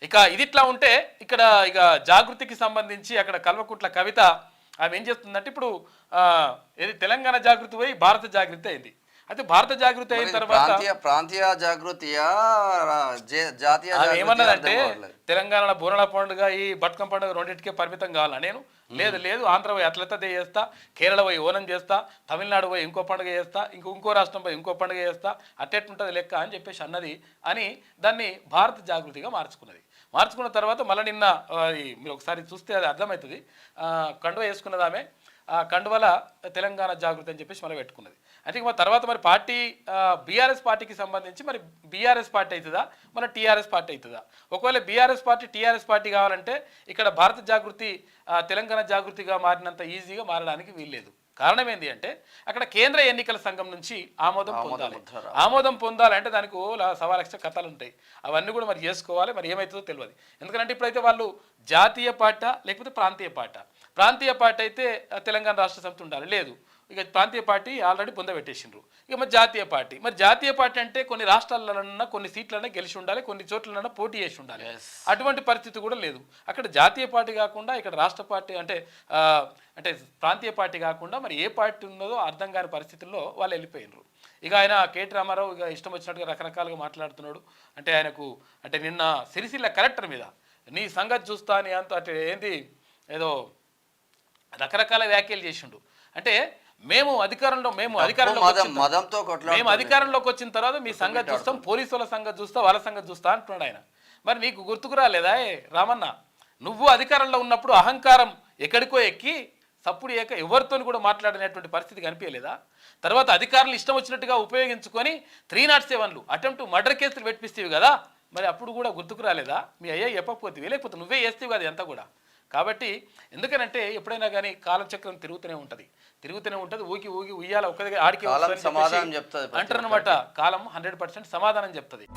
ఇక ఇది ఇట్లా ఉంటే ఇక్కడ ఇక జాగృతికి సంబంధించి అక్కడ కల్వకుట్ల కవిత ఆమె ఏం చేస్తుందంటే ఇప్పుడు ఏది తెలంగాణ జాగృతి పోయి భారత జాగృతి అయింది. అయితే భారత జాగృతి అయిన తర్వాత ప్రాంతీయ జాగృతియా జాతీయ ఏమన్నదంటే తెలంగాణ బోనాల పండుగ ఈ బతుకమ్మ పండుగ రెండింటికే పరిమితం కావాలా నేను లేదు ఆంధ్ర పోయి అట్లతే చేస్తా, కేరళ పోయి ఓనం చేస్తా, తమిళనాడు పోయి ఇంకో పండుగ చేస్తా, ఇంకో రాష్ట్రం పోయి ఇంకో పండుగ చేస్తా, అట్టెట్టుంటుంది లెక్క అని చెప్పేసి అన్నది అని దాన్ని భారత జాగృతిగా మార్చుకున్న తర్వాత మళ్ళీ నిన్న మీరు ఒకసారి చూస్తే అది అర్థమవుతుంది. కండువ వేసుకున్నది ఆమె, ఆ కండువల తెలంగాణ జాగృతి అని చెప్పేసి మళ్ళీ పెట్టుకున్నది. అంటే మరి తర్వాత మరి పార్టీ బీఆర్ఎస్ పార్టీకి సంబంధించి మరి బీఆర్ఎస్ పార్టీ అవుతుందా మన టీఆర్ఎస్ పార్టీ అవుతుందా? ఒకవేళ బీఆర్ఎస్ పార్టీ టీఆర్ఎస్ పార్టీ కావాలంటే ఇక్కడ భారత జాగృతి తెలంగాణ జాగృతిగా మారినంత ఈజీగా మారడానికి వీల్లేదు. కారణం ఏంటి అంటే అక్కడ కేంద్ర ఎన్నికల సంఘం నుంచి ఆమోదం పొందాలంటే దానికి 1.25 లక్ష కథలు ఉంటాయి. అవన్నీ కూడా మరి చేసుకోవాలి. మరి ఏమవుతుందో తెలియదు. ఎందుకంటే ఇప్పుడైతే వాళ్ళు జాతీయ పార్టీ లేకపోతే ప్రాంతీయ పార్టీ అయితే తెలంగాణ రాష్ట్ర సమితి ఉండాలి, లేదు ఇక ప్రాంతీయ పార్టీ ఆల్రెడీ పొందబెట్టేసిండ్రు. ఇక మరి జాతీయ పార్టీ అంటే కొన్ని రాష్ట్రాలన్నా కొన్ని సీట్లన్నా గెలిచి ఉండాలి, కొన్ని చోట్లన్నా పోటీ చేసి ఉండాలి. అటువంటి పరిస్థితి కూడా లేదు. అక్కడ జాతీయ పార్టీ కాకుండా ఇక్కడ రాష్ట్ర పార్టీ అంటే ప్రాంతీయ పార్టీ కాకుండా మరి ఏ పార్టీ ఉన్నదో అర్థం కాని పరిస్థితుల్లో వాళ్ళు వెళ్ళిపోయినరు. ఇక ఆయన కేటీ రామారావు ఇక ఇష్టం వచ్చినట్టుగా రకరకాలుగా మాట్లాడుతున్నాడు. అంటే ఆయనకు అంటే నిన్న సిరిసిల్ల కలెక్టర్ మీద నీ సంగతి చూస్తా అని అంటే ఏంది ఏదో రకరకాల వ్యాఖ్యలు చేసిండు. అంటే మేము అధికారంలోకి వచ్చిన తర్వాత మీ సంగతి చూస్తాం, పోలీసుల సంగతి చూస్తా, వాళ్ళ సంగతి చూస్తా అంటున్నాడు ఆయన. మరి నీకు గుర్తుకు రాలేదా రామన్న, నువ్వు అధికారంలో ఉన్నప్పుడు అహంకారం ఎక్కడికో ఎక్కి సప్పుడు ఎవరితో కూడా మాట్లాడినటువంటి పరిస్థితి కనిపించలేదా? తర్వాత అధికారులు ఇష్టం వచ్చినట్టుగా ఉపయోగించుకొని 307లు అటెంప్ట్ మర్డర్ కేసులు పెట్టిస్తేవి కదా, మరి అప్పుడు కూడా గుర్తుకు రాలేదా? మీ అయ్యా చెప్పకపోతే లేకపోతే నువ్వే చేస్తేవి కదా ఎంత కూడా. కాబట్టి ఎందుకనంటే ఎప్పుడైనా కానీ కాలచక్రం తిరుగుతూనే ఉంటుంది, ఊగి ఉయ్యాల ఒక్కదిగా ఆడికి సమాధానం చెప్తుంది అంటారనమాట. కాలం 100% సమాధానం చెప్తుంది.